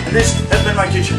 And this has been my kitchen.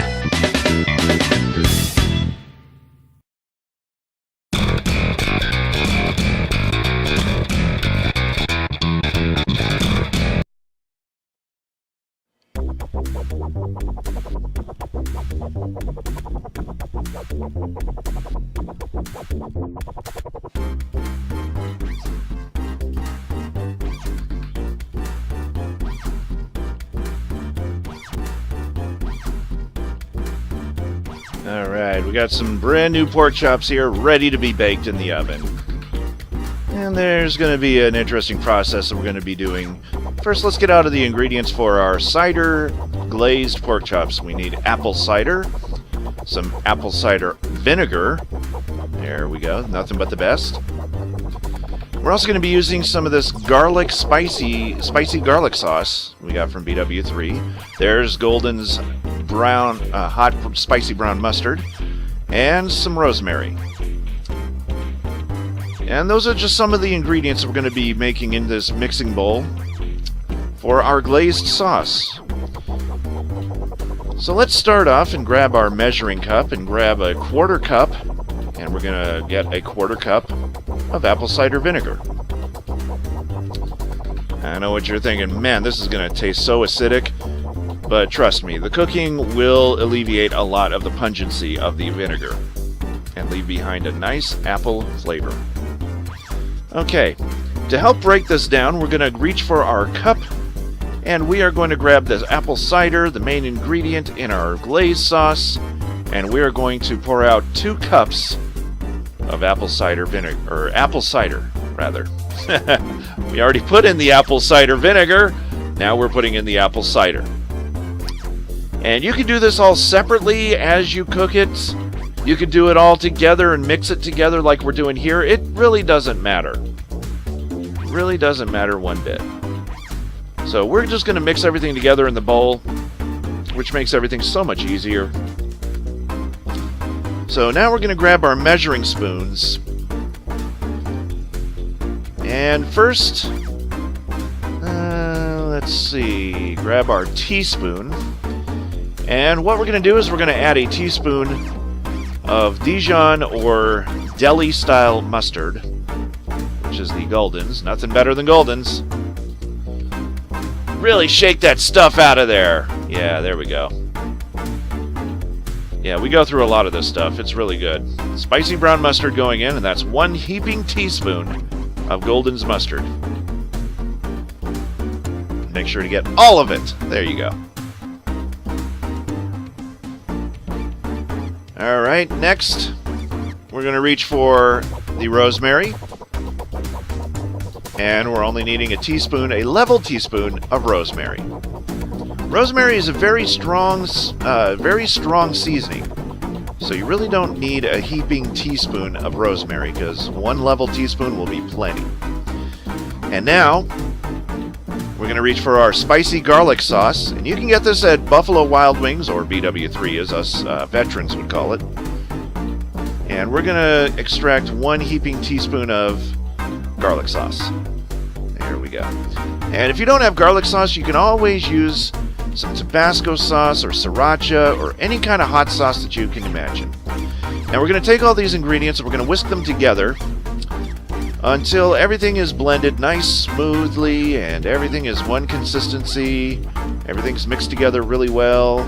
Alright, we got some brand new pork chops here ready to be baked in the oven. And there's going to be an interesting process that we're going to be doing. First, let's get out of the ingredients for our cider-glazed pork chops. We need apple cider, some apple cider vinegar. There we go, nothing but the best. We're also going to be using some of this garlic spicy garlic sauce we got from BW3. There's Golden's brown, hot spicy brown mustard, and some rosemary. And those are just some of the ingredients that we're going to be making in this mixing bowl for our glazed sauce. So let's start off and grab our measuring cup and grab a 1/4 cup, and we're going to get a 1/4 cup of apple cider vinegar. I know what you're thinking, man, this is going to taste so acidic, but trust me, the cooking will alleviate a lot of the pungency of the vinegar and leave behind a nice apple flavor. Okay, to help break this down, we're going to reach for our cup, and we are going to grab this apple cider, the main ingredient in our glaze sauce, and we are going to pour out 2 cups of apple cider vinegar, or apple cider, rather. We already put in the apple cider vinegar, now we're putting in the apple cider. And you can do this all separately as you cook it. You can do it all together and mix it together like we're doing here. It really doesn't matter. It really doesn't matter one bit. So we're just going to mix everything together in the bowl, which makes everything so much easier. So now we're going to grab our measuring spoons. And first, let's see, grab our teaspoon. And what we're going to do is we're going to add a teaspoon of Dijon or deli-style mustard, which is the Golden's. Nothing better than Golden's. Really shake that stuff out of there. Yeah, there we go. Yeah, we go through a lot of this stuff. It's really good. Spicy brown mustard going in, and that's 1 heaping teaspoon of Golden's mustard. Make sure to get all of it. There you go. Alright, next we're going to reach for the rosemary. And we're only needing a level teaspoon of rosemary. Rosemary is a very strong seasoning. So you really don't need a heaping teaspoon of rosemary, because 1 level teaspoon will be plenty. And now we're going to reach for our spicy garlic sauce, and you can get this at Buffalo Wild Wings, or BW3 as us veterans would call it. And we're going to extract 1 heaping teaspoon of garlic sauce. There we go. And if you don't have garlic sauce, you can always use some Tabasco sauce or sriracha or any kind of hot sauce that you can imagine. Now we're going to take all these ingredients and we're going to whisk them together until everything is blended nice smoothly and everything is one consistency. Everything's mixed together really well.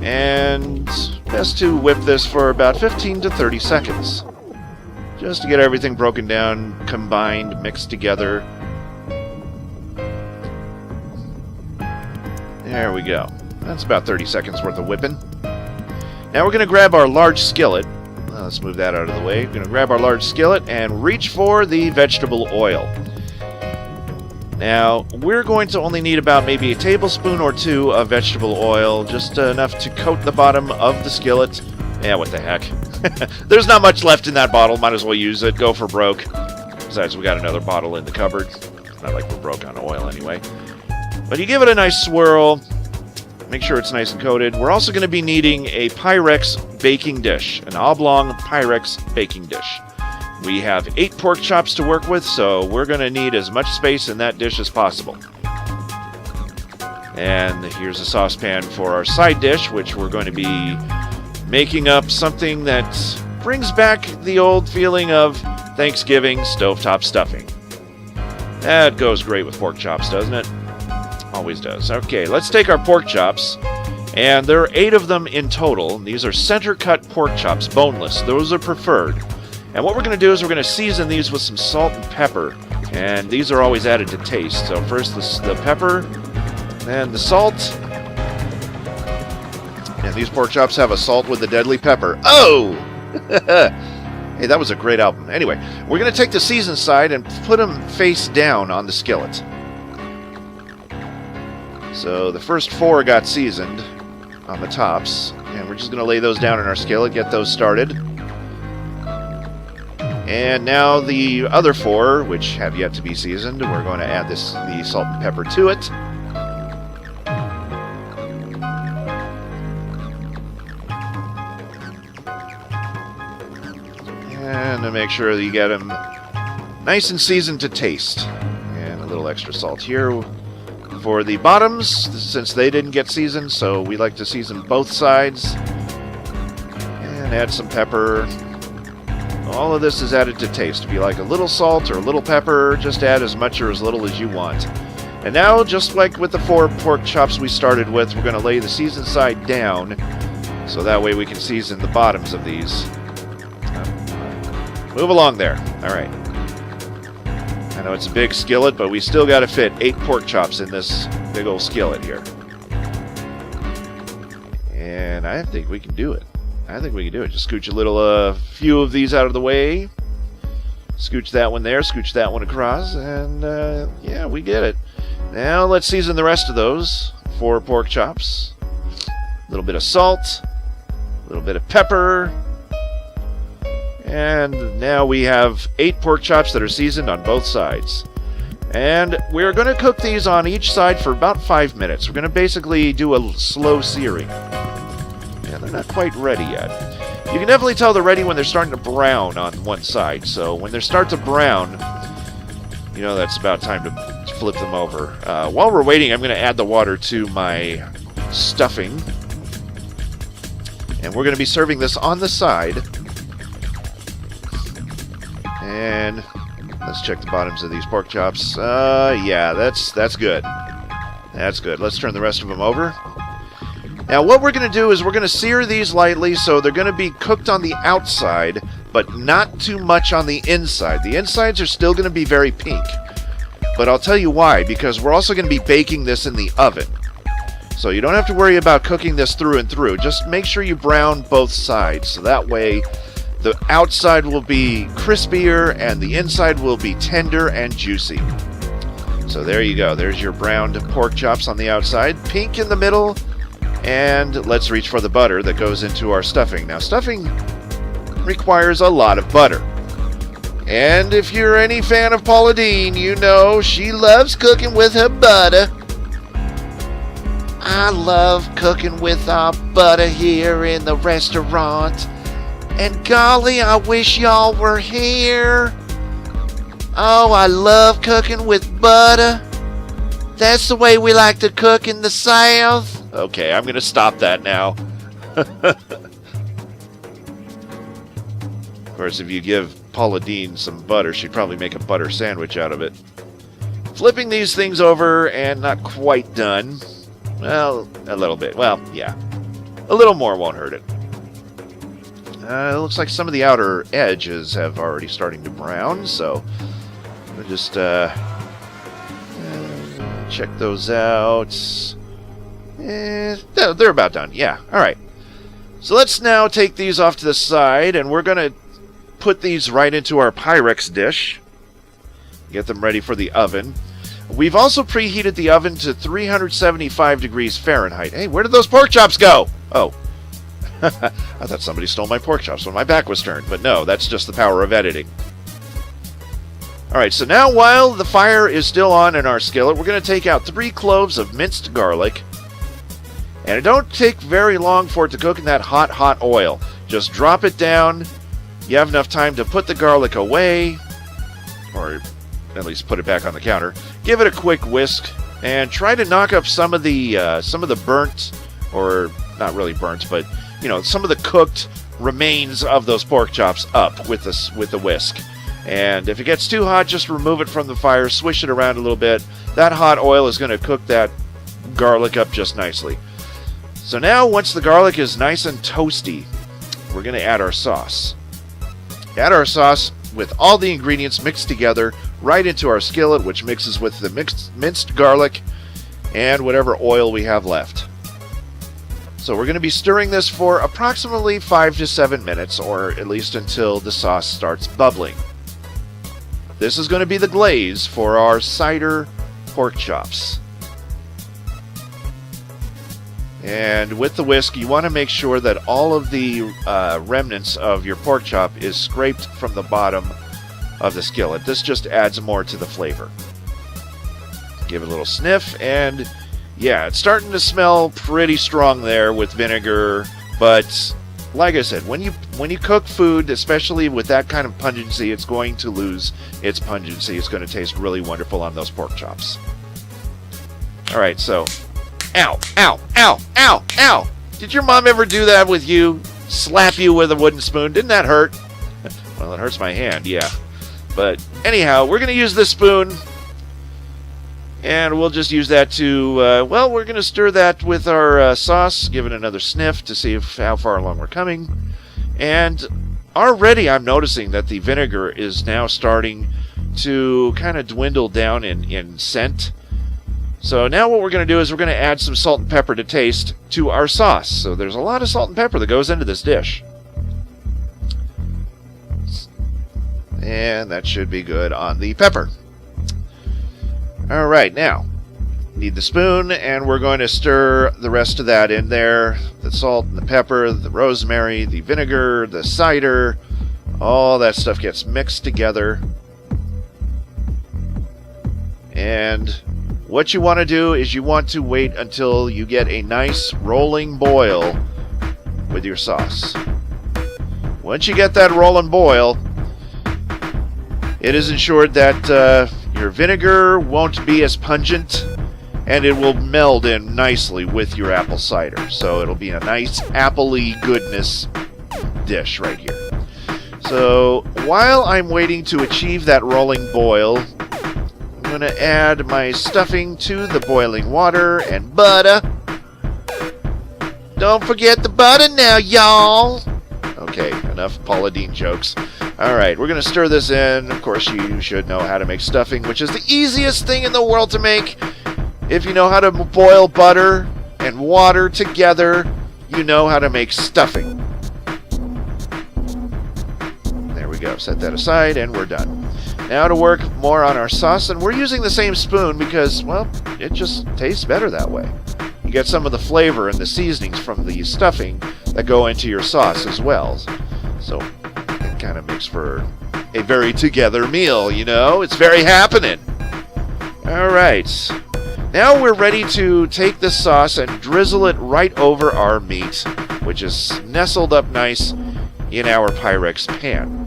And best to whip this for about 15 to 30 seconds. Just to get everything broken down, combined, mixed together. There we go. That's about 30 seconds worth of whipping. Now we're going to grab our large skillet. let's move that out of the way. We're going to grab our large skillet and reach for the vegetable oil. Now, we're going to only need about maybe a tablespoon or two of vegetable oil, just enough to coat the bottom of the skillet. Yeah, what the heck. There's not much left in that bottle. Might as well use it. Go for broke. Besides, we got another bottle in the cupboard. Not like we're broke on oil anyway. But you give it a nice swirl. Make sure it's nice and coated. We're also going to be needing a Pyrex baking dish. An oblong Pyrex baking dish. We have 8 pork chops to work with, so we're going to need as much space in that dish as possible. And here's a saucepan for our side dish, which we're going to be making up something that brings back the old feeling of Thanksgiving stovetop stuffing. That goes great with pork chops, doesn't it? Always does. Okay, let's take our pork chops, and there are 8 of them in total. These are center-cut pork chops, boneless. Those are preferred. And what we're going to do is we're going to season these with some salt and pepper. And these are always added to taste. So first the pepper, and the salt. And these pork chops have a salt with a deadly pepper. Oh! Hey, that was a great album. Anyway, we're going to take the seasoned side and put them face down on the skillet. So the first 4 got seasoned on the tops. And we're just going to lay those down in our skillet, get those started. And now the other 4, which have yet to be seasoned, we're going to add the salt and pepper to it. And to make sure that you get them nice and seasoned to taste. And a little extra salt here for the bottoms, since they didn't get seasoned, so we like to season both sides. And add some pepper. All of this is added to taste. If you like a little salt or a little pepper, just add as much or as little as you want. And now, just like with the 4 pork chops we started with, we're going to lay the seasoned side down, so that way we can season the bottoms of these. Move along there. All right. I know it's a big skillet, but we still got to fit 8 pork chops in this big old skillet here. And I think we can do it. Just scooch a little, few of these out of the way. Scooch that one there, scooch that one across, and yeah, we get it. Now let's season the rest of those 4 pork chops. A little bit of salt, a little bit of pepper, and now we have 8 pork chops that are seasoned on both sides. And we're going to cook these on each side for about 5 minutes. We're going to basically do a slow searing. Yeah, they're not quite ready yet. You can definitely tell they're ready when they're starting to brown on one side. So when they start to brown, you know that's about time to flip them over. While we're waiting, I'm going to add the water to my stuffing. And we're going to be serving this on the side. And let's check the bottoms of these pork chops. Yeah, that's good. That's good. Let's turn the rest of them over. Now what we're going to do is we're going to sear these lightly, so they're going to be cooked on the outside, but not too much on the inside. The insides are still going to be very pink. But I'll tell you why, because we're also going to be baking this in the oven. So you don't have to worry about cooking this through and through. Just make sure you brown both sides, so that way the outside will be crispier and the inside will be tender and juicy. So there you go. There's your browned pork chops on the outside, pink in the middle. And let's reach for the butter that goes into our stuffing. Now, stuffing requires a lot of butter. And if you're any fan of Paula Deen, you know she loves cooking with her butter. I love cooking with our butter here in the restaurant. And golly, I wish y'all were here. Oh, I love cooking with butter. That's the way we like to cook in the South. Okay, I'm going to stop that now. Of course, if you give Paula Deen some butter, she'd probably make a butter sandwich out of it. Flipping these things over and not quite done. Well, a little bit. Well, yeah. A little more won't hurt it. It looks like some of the outer edges have already starting to brown, so we'll just check those out. They're about done. Yeah, all right. So let's now take these off to the side, and we're going to put these right into our Pyrex dish. Get them ready for the oven. We've also preheated the oven to 375 degrees Fahrenheit. Hey, where did those pork chops go? Oh, I thought somebody stole my pork chops when my back was turned, but no, that's just the power of editing. Alright, so now while the fire is still on in our skillet, we're going to take out 3 cloves of minced garlic. And it don't take very long for it to cook in that hot oil. Just drop it down. You have enough time to put the garlic away, or at least put it back on the counter. Give it a quick whisk, and try to knock up some of the burnt, or not really burnt, but some of the cooked remains of those pork chops up with the whisk. And if it gets too hot, just remove it from the fire, swish it around a little bit. That hot oil is going to cook that garlic up just nicely. So now, once the garlic is nice and toasty, we're going to add our sauce. Add our sauce with all the ingredients mixed together right into our skillet, which mixes with the minced garlic and whatever oil we have left. So we're going to be stirring this for approximately 5 to 7 minutes, or at least until the sauce starts bubbling. This is going to be the glaze for our cider pork chops. And with the whisk, you want to make sure that all of the remnants of your pork chop is scraped from the bottom of the skillet. This just adds more to the flavor. Give it a little sniff, and yeah, it's starting to smell pretty strong there with vinegar. But like I said, when you cook food, especially with that kind of pungency, it's going to lose its pungency. It's going to taste really wonderful on those pork chops. All right, so. Ow, ow, ow, ow, ow. Did your mom ever do that with you? Slap you with a wooden spoon? Didn't that hurt? Well, it hurts my hand, yeah. But anyhow, we're going to use this spoon. And we'll just use that to, we're going to stir that with our sauce. Give it another sniff to see how far along we're coming. And already I'm noticing that the vinegar is now starting to kind of dwindle down in scent. So now what we're going to do is we're going to add some salt and pepper to taste to our sauce. So there's a lot of salt and pepper that goes into this dish. And that should be good on the pepper. Alright, now, need the spoon, and we're going to stir the rest of that in there. The salt and the pepper, the rosemary, the vinegar, the cider, all that stuff gets mixed together. And what you want to do is you want to wait until you get a nice rolling boil with your sauce. Once you get that rolling boil, it is ensured that your vinegar won't be as pungent, and it will meld in nicely with your apple cider. So it'll be a nice appley goodness dish right here. So while I'm waiting to achieve that rolling boil, I'm going to add my stuffing to the boiling water and butter. Don't forget the butter now, y'all. Okay, enough Paula Deen jokes. Alright, we're going to stir this in. Of course, you should know how to make stuffing, which is the easiest thing in the world to make. If you know how to boil butter and water together, you know how to make stuffing. There we go. Set that aside, and we're done. Now to work more on our sauce, and we're using the same spoon because, well, it just tastes better that way. You get some of the flavor and the seasonings from the stuffing that go into your sauce as well. So it kind of makes for a very together meal, you know? It's very happening. Alright. Now we're ready to take this sauce and drizzle it right over our meat, which is nestled up nice in our Pyrex pan.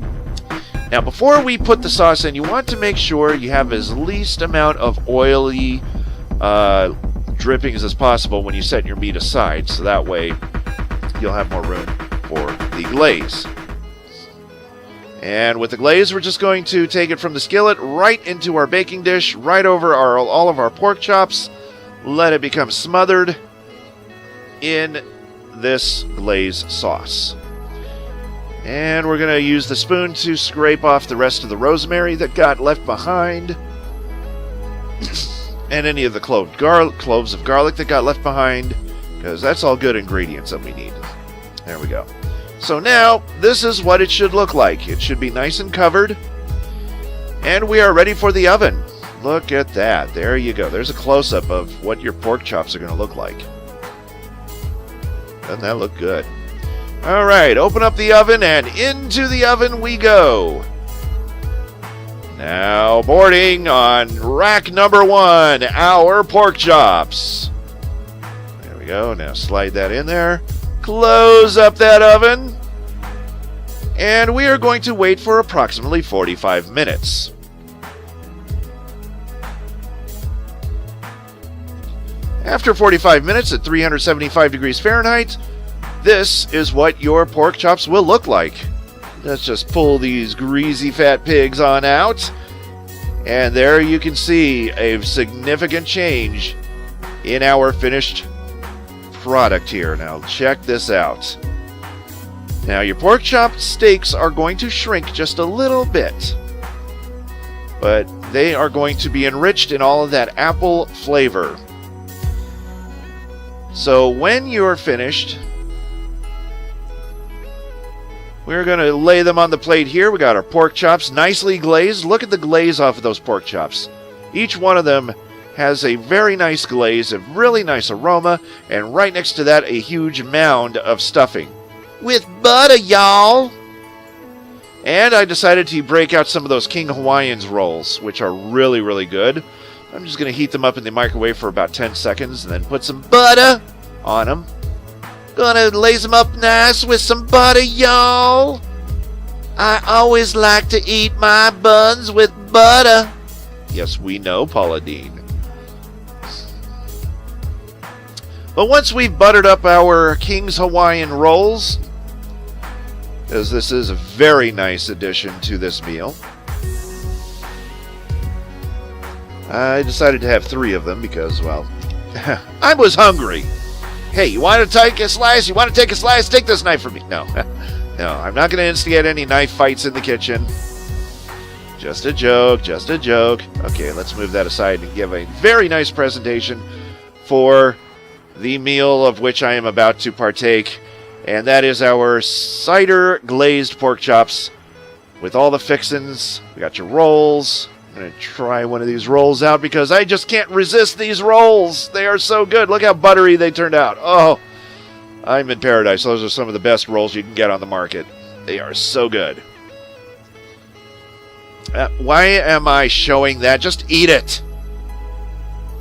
Now, before we put the sauce in, you want to make sure you have as least amount of oily drippings as possible when you set your meat aside, so that way you'll have more room for the glaze. And with the glaze, we're just going to take it from the skillet right into our baking dish, right over all of our pork chops. Let it become smothered in this glaze sauce. And we're going to use the spoon to scrape off the rest of the rosemary that got left behind. And any of the cloves of garlic that got left behind, because that's all good ingredients that we need. There we go. So now, this is what it should look like. It should be nice and covered. And we are ready for the oven. Look at that. There you go. There's a close-up of what your pork chops are going to look like. Doesn't that look good? All right, open up the oven, and into the oven we go. Now boarding on rack number 1, our pork chops. There we go. Now slide that in there. Close up that oven. And we are going to wait for approximately 45 minutes. After 45 minutes at 375 degrees Fahrenheit, this is what your pork chops will look like. Let's just pull these greasy fat pigs on out. And there you can see a significant change in our finished product here. Now check this out. Now your pork chop steaks are going to shrink just a little bit, but they are going to be enriched in all of that apple flavor. So when you're finished, we're going to lay them on the plate here. We got our pork chops nicely glazed. Look at the glaze off of those pork chops. Each one of them has a very nice glaze, a really nice aroma, and right next to that, a huge mound of stuffing. With butter, y'all! And I decided to break out some of those King Hawaiians rolls, which are really, really good. I'm just going to heat them up in the microwave for about 10 seconds and then put some butter on them. Gonna lace them up nice with some butter, y'all. I always like to eat my buns with butter. Yes, we know, Paula Dean. But once we've buttered up our King's Hawaiian rolls, as this is a very nice addition to this meal, I decided to have 3 of them because, well, I was hungry. Hey, you want to take a slice? You want to take a slice? Take this knife from me. No, no, I'm not going to instigate any knife fights in the kitchen. Just a joke, just a joke. Okay, let's move that aside and give a very nice presentation for the meal of which I am about to partake. And that is our cider-glazed pork chops with all the fixins. We got your rolls. I'm going to try one of these rolls out because I just can't resist these rolls. They are so good. Look how buttery they turned out. Oh, I'm in paradise. Those are some of the best rolls you can get on the market. They are so good. Why am I showing that? Just eat it.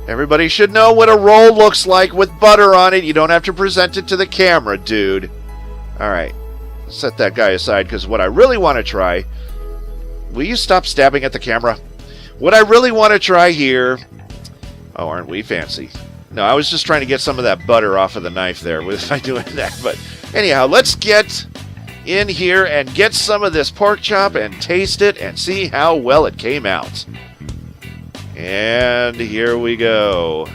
Everybody should know what a roll looks like with butter on it. You don't have to present it to the camera, dude. All right. Set that guy aside because what I really want to try... Will you stop stabbing at the camera? What I really want to try here... Oh, aren't we fancy? No, I was just trying to get some of that butter off of the knife there by doing that. But anyhow, let's get in here and get some of this pork chop and taste it and see how well it came out. And here we go.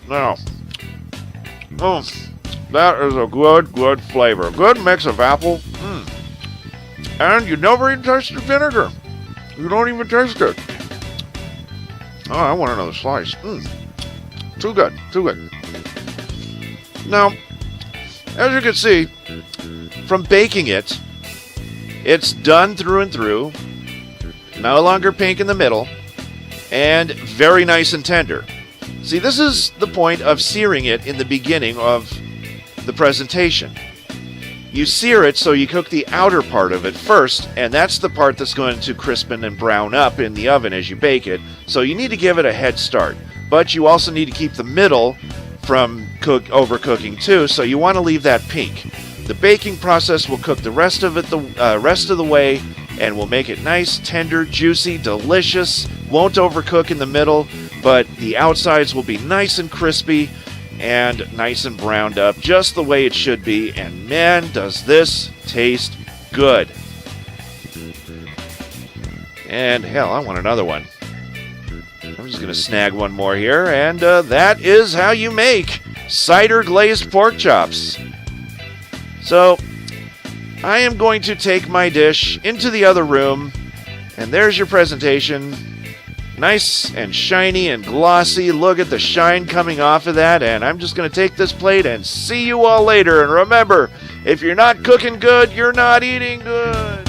Now, that is a good flavor. Good mix of apple. And you never even tasted vinegar. You don't even taste it. Oh, I want another slice. Too good. Too good. Now, as you can see, from baking it, it's done through and through. No longer pink in the middle. And very nice and tender. See, this is the point of searing it in the beginning of the presentation. You sear it so you cook the outer part of it first, and that's the part that's going to crispen and brown up in the oven as you bake it. So you need to give it a head start. But you also need to keep the middle from overcooking too, so you want to leave that pink. The baking process will cook the rest of it rest of the way, and will make it nice, tender, juicy, delicious. Won't overcook in the middle, but the outsides will be nice and crispy and nice and browned up, just the way it should be. And man, does this taste good. And hell, I want another one. I'm just going to snag one more here, and that is how you make cider-glazed pork chops. So, I am going to take my dish into the other room, and there's your presentation. Nice and shiny and glossy. Look at the shine coming off of that. And I'm just going to take this plate and see you all later. And remember, if you're not cooking good, you're not eating good.